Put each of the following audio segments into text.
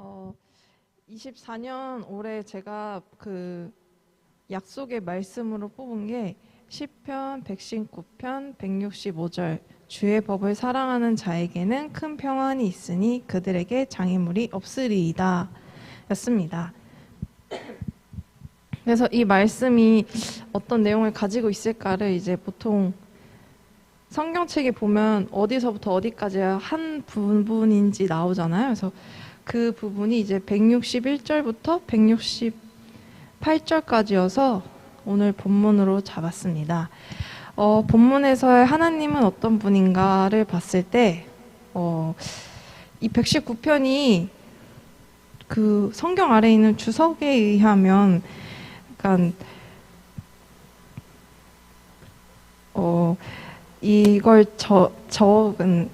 어, 24년 올해 제가 그 약속의 말씀으로 뽑은 게 시편 119편 165절 주의 법을 사랑하는 자에게는 큰 평안이 있으니 그들에게 장애물이 없으리이다 였습니다. 그래서 이 말씀이 어떤 내용을 가지고 있을까를 이제 보통 성경책에 보면 어디서부터 어디까지 한 부분인지 나오잖아요. 그래서 그 부분이 이제 161절부터 168절까지여서 오늘 본문으로 잡았습니다. 본문에서의 하나님은 어떤 분인가를 봤을 때, 이 119편이 그 성경 아래에 있는 주석에 의하면, 약간, 이걸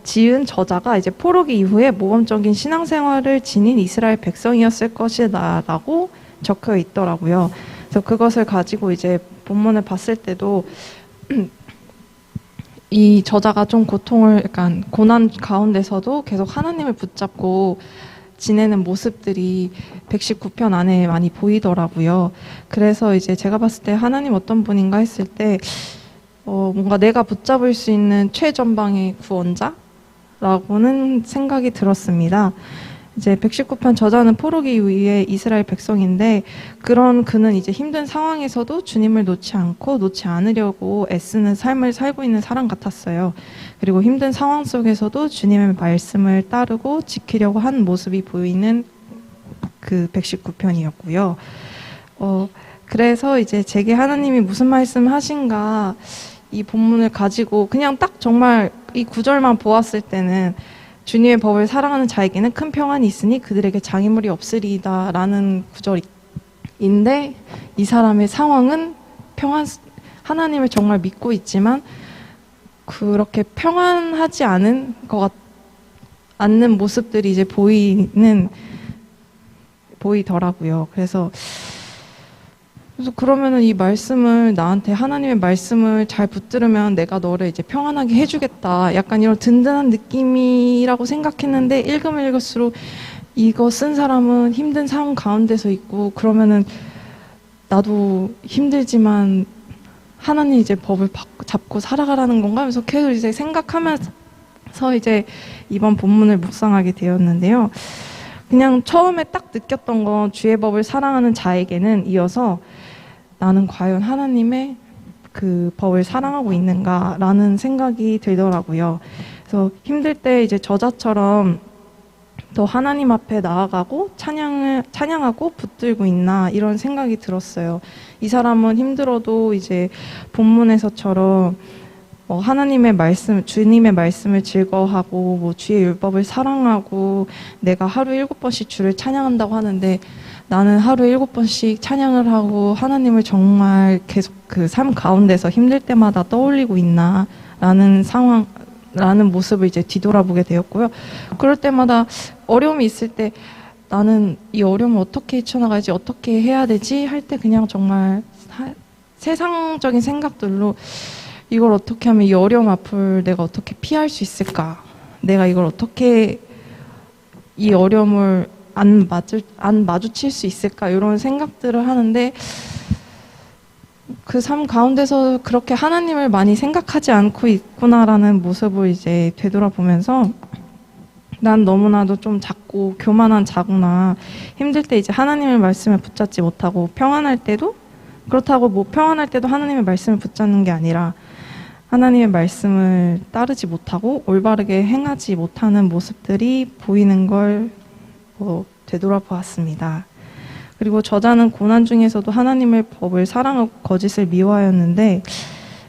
지은 저자가 이제 포로기 이후에 모범적인 신앙생활을 지닌 이스라엘 백성이었을 것이다라고 적혀 있더라고요. 그래서 그것을 가지고 이제 본문을 봤을 때도 이 저자가 좀 약간 고난 가운데서도 계속 하나님을 붙잡고 지내는 모습들이 119편 안에 많이 보이더라고요. 그래서 이제 제가 봤을 때 하나님 어떤 분인가 했을 때 뭔가 내가 붙잡을 수 있는 최전방의 구원자라고는 생각이 들었습니다. 이제 119편 저자는 포로기 이후에 이스라엘 백성인데 그는 이제 힘든 상황에서도 주님을 놓지 않으려고 애쓰는 삶을 살고 있는 사람 같았어요. 그리고 힘든 상황 속에서도 주님의 말씀을 따르고 지키려고 한 모습이 보이는 그 119편이었고요. 그래서 이제 제게 하나님이 무슨 말씀 하신가 이 본문을 가지고 그냥 딱 정말 이 구절만 보았을 때는 주님의 법을 사랑하는 자에게는 큰 평안이 있으니 그들에게 장애물이 없으리이다 라는 구절인데 이 사람의 상황은 하나님을 정말 믿고 있지만 그렇게 평안하지 않은 않는 모습들이 이제 보이더라고요. 그래서 그러면은 이 말씀을 나한테 하나님의 말씀을 잘 붙들으면 내가 너를 이제 평안하게 해주겠다. 약간 이런 든든한 느낌이라고 생각했는데 읽으면 읽을수록 이거 쓴 사람은 힘든 상황 가운데서 있고 그러면은 나도 힘들지만 하나님 이제 법을 잡고 살아가라는 건가? 하면서 계속 이제 생각하면서 이제 이번 본문을 묵상하게 되었는데요. 그냥 처음에 딱 느꼈던 건 주의 법을 사랑하는 자에게는 이어서 나는 과연 하나님의 그 법을 사랑하고 있는가라는 생각이 들더라고요. 그래서 힘들 때 이제 저자처럼 더 하나님 앞에 나아가고 찬양하고 붙들고 있나 이런 생각이 들었어요. 이 사람은 힘들어도 이제 본문에서처럼 하나님의 말씀, 주님의 말씀을 즐거워하고 주의 율법을 사랑하고 내가 하루 7번씩 주를 찬양한다고 하는데 나는 하루 7번씩 찬양을 하고 하나님을 정말 계속 그 삶 가운데서 힘들 때마다 떠올리고 있나 라는 모습을 이제 뒤돌아보게 되었고요. 그럴 때마다 어려움이 있을 때 나는 이 어려움을 어떻게 헤쳐나가야지, 어떻게 해야 되지 할 때 그냥 정말 세상적인 생각들로 이걸 어떻게 하면 이 어려움 앞을 내가 어떻게 피할 수 있을까? 내가 이걸 어떻게 이 어려움을 안 마주칠 수 있을까? 이런 생각들을 하는데 그 삶 가운데서 그렇게 하나님을 많이 생각하지 않고 있구나라는 모습을 이제 되돌아보면서 난 너무나도 좀 작고 교만한 자구나. 힘들 때 이제 하나님의 말씀을 붙잡지 못하고 평안할 때도 그렇다고 평안할 때도 하나님의 말씀을 붙잡는 게 아니라 하나님의 말씀을 따르지 못하고 올바르게 행하지 못하는 모습들이 보이는 걸 되돌아보았습니다. 그리고 저자는 고난 중에서도 하나님의 법을 사랑하고 거짓을 미워하였는데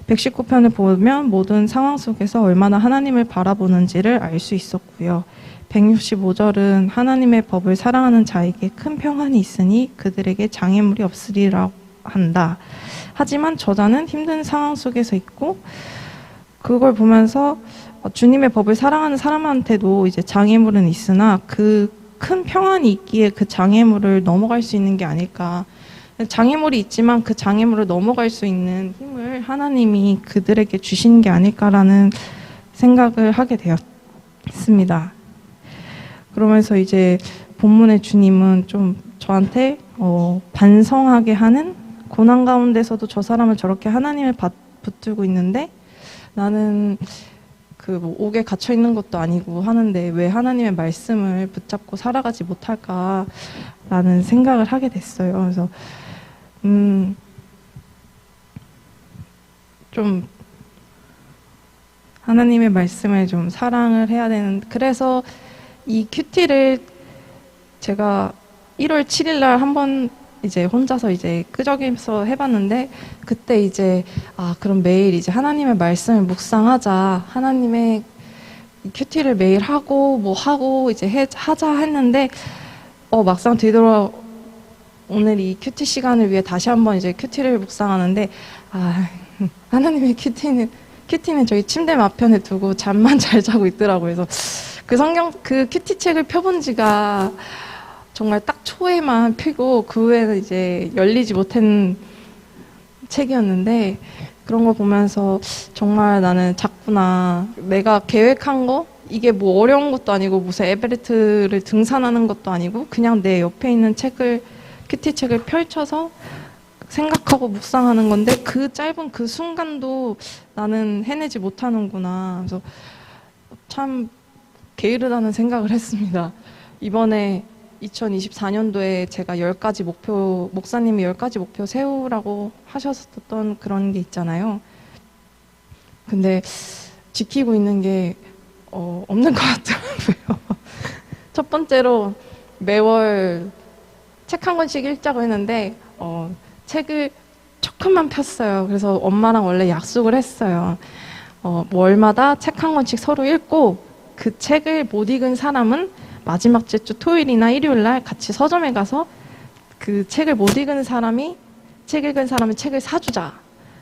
119편을 보면 모든 상황 속에서 얼마나 하나님을 바라보는지를 알 수 있었고요. 165절은 하나님의 법을 사랑하는 자에게 큰 평안이 있으니 그들에게 장애물이 없으리라고 한다. 하지만 저자는 힘든 상황 속에서 있고 그걸 보면서 주님의 법을 사랑하는 사람한테도 이제 장애물은 있으나 그 큰 평안이 있기에 그 장애물을 넘어갈 수 있는 게 아닐까. 장애물이 있지만 그 장애물을 넘어갈 수 있는 힘을 하나님이 그들에게 주신 게 아닐까라는 생각을 하게 되었습니다. 그러면서 이제 본문의 주님은 좀 저한테 반성하게 하는, 고난 가운데서도 저 사람을 저렇게 하나님을 붙들고 있는데 나는 뭐 옥에 갇혀 있는 것도 아니고 하는데 왜 하나님의 말씀을 붙잡고 살아가지 못할까라는 생각을 하게 됐어요. 그래서 좀 하나님의 말씀을 좀 사랑을 해야 되는, 그래서 이 큐티를 제가 1월 7일 날 한번 이제 혼자서 이제 끄적이면서 해봤는데, 그때 이제 그럼 매일 이제 하나님의 말씀을 묵상하자, 하나님의 큐티를 매일 하고 뭐 하고 이제 하자 했는데 막상 되돌아 오늘 이 큐티 시간을 위해 다시 한번 이제 큐티를 묵상하는데 하나님의 큐티는 저희 침대 맞편에 두고 잠만 잘 자고 있더라고요. 그래서 그 큐티 책을 펴본 지가 정말 딱 초에만 펴고 그 후에는 이제 열리지 못한 책이었는데, 그런 걸 보면서 정말 나는 작구나. 내가 계획한 거 이게 뭐 어려운 것도 아니고 무슨 에베레스트를 등산하는 것도 아니고 그냥 내 옆에 있는 큐티 책을 펼쳐서 생각하고 묵상하는 건데 그 짧은 그 순간도 나는 해내지 못하는구나. 그래서 참 게으르다는 생각을 했습니다. 이번에 2024년도에 제가 10가지 목사님이 10가지 목표 세우라고 하셨었던 그런 게 있잖아요. 근데 지키고 있는 게 없는 것 같더라고요. 첫 번째로 매월 책 한 권씩 읽자고 했는데 책을 조금만 폈어요. 그래서 엄마랑 원래 약속을 했어요. 월마다 책 한 권씩 서로 읽고 그 책을 못 읽은 사람은 마지막 주 토요일이나 일요일 날 같이 서점에 가서 그 책을 못 읽은 사람이 책 읽은 사람은 책을 사주자.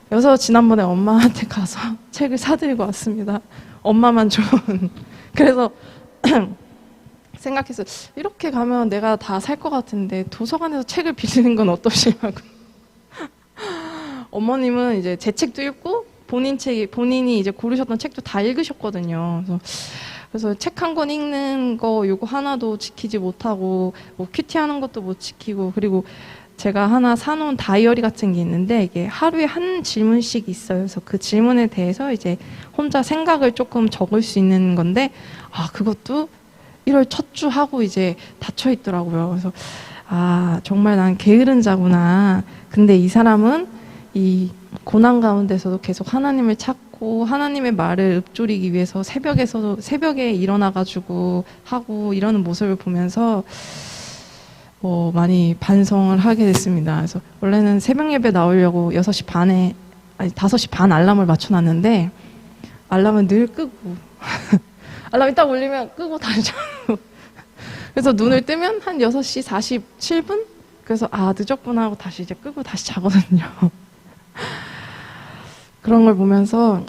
그래서 지난번에 엄마한테 가서 책을 사드리고 왔습니다. 엄마만 좋은. 그래서 생각했어요. 이렇게 가면 내가 다 살 것 같은데 도서관에서 책을 빌리는 건 어떠시냐고. 어머님은 이제 제 책도 읽고 본인이 이제 고르셨던 책도 다 읽으셨거든요. 그래서 책 한 권 읽는 거 요거 하나도 지키지 못하고 뭐 큐티하는 것도 못 지키고, 그리고 제가 하나 사놓은 다이어리 같은 게 있는데 이게 하루에 한 질문씩 있어요. 그래서 그 질문에 대해서 이제 혼자 생각을 조금 적을 수 있는 건데 그것도 1월 첫 주 하고 이제 닫혀 있더라고요. 그래서 정말 난 게으른 자구나. 근데 이 사람은 이 고난 가운데서도 계속 하나님을 찾고 하나님의 말을 읊조리기 위해서 새벽에 일어나가지고 하고 이러는 모습을 보면서 많이 반성을 하게 됐습니다. 그래서 원래는 새벽 예배 나오려고 5시 반 알람을 맞춰놨는데 알람은 늘 끄고 알람이 딱 울리면 끄고 다시 자고, 그래서 눈을 뜨면 한 6시 47분? 그래서 늦었구나 하고 다시 이제 끄고 다시 자거든요. 그런 걸 보면서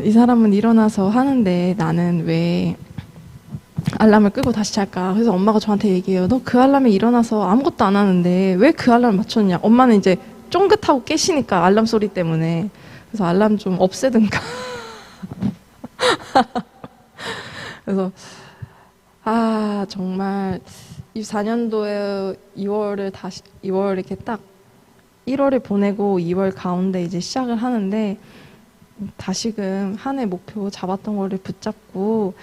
이 사람은 일어나서 하는데 나는 왜 알람을 끄고 다시 잘까? 그래서 엄마가 저한테 얘기해요. 너 그 알람에 일어나서 아무것도 안 하는데 왜 그 알람을 맞췄냐? 엄마는 이제 쫑긋하고 깨시니까 알람 소리 때문에. 그래서 알람 좀 없애든가. 그래서 정말 24년도에 2월 이렇게 딱 1월을 보내고 2월 가운데 이제 시작을 하는데 다시금 한 해 목표 잡았던 거를 붙잡고,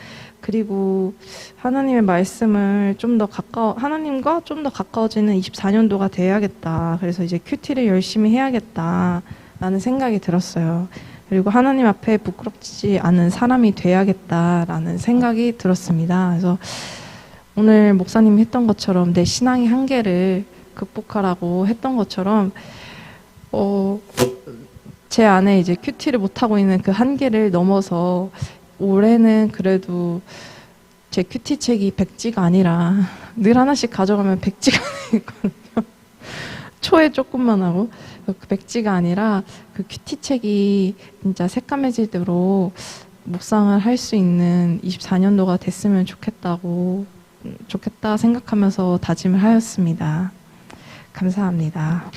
그리고 하나님의 말씀을 하나님과 좀 더 가까워지는 24년도가 돼야겠다. 그래서 이제 큐티를 열심히 해야겠다라는 생각이 들었어요. 그리고 하나님 앞에 부끄럽지 않은 사람이 돼야겠다라는 생각이 들었습니다. 그래서 오늘 목사님이 했던 것처럼 내 신앙의 한계를 극복하라고 했던 것처럼 제 안에 이제 큐티를 못하고 있는 그 한계를 넘어서 올해는 그래도 제 큐티 책이 100지가 아니라 늘 하나씩 가져가면 100지가 있거든요. 초에 조금만 하고 그 100지가 아니라 그 큐티 책이 진짜 새까매질 대로 묵상을 할 수 있는 24년도가 됐으면 좋겠다 생각하면서 다짐을 하였습니다. 감사합니다.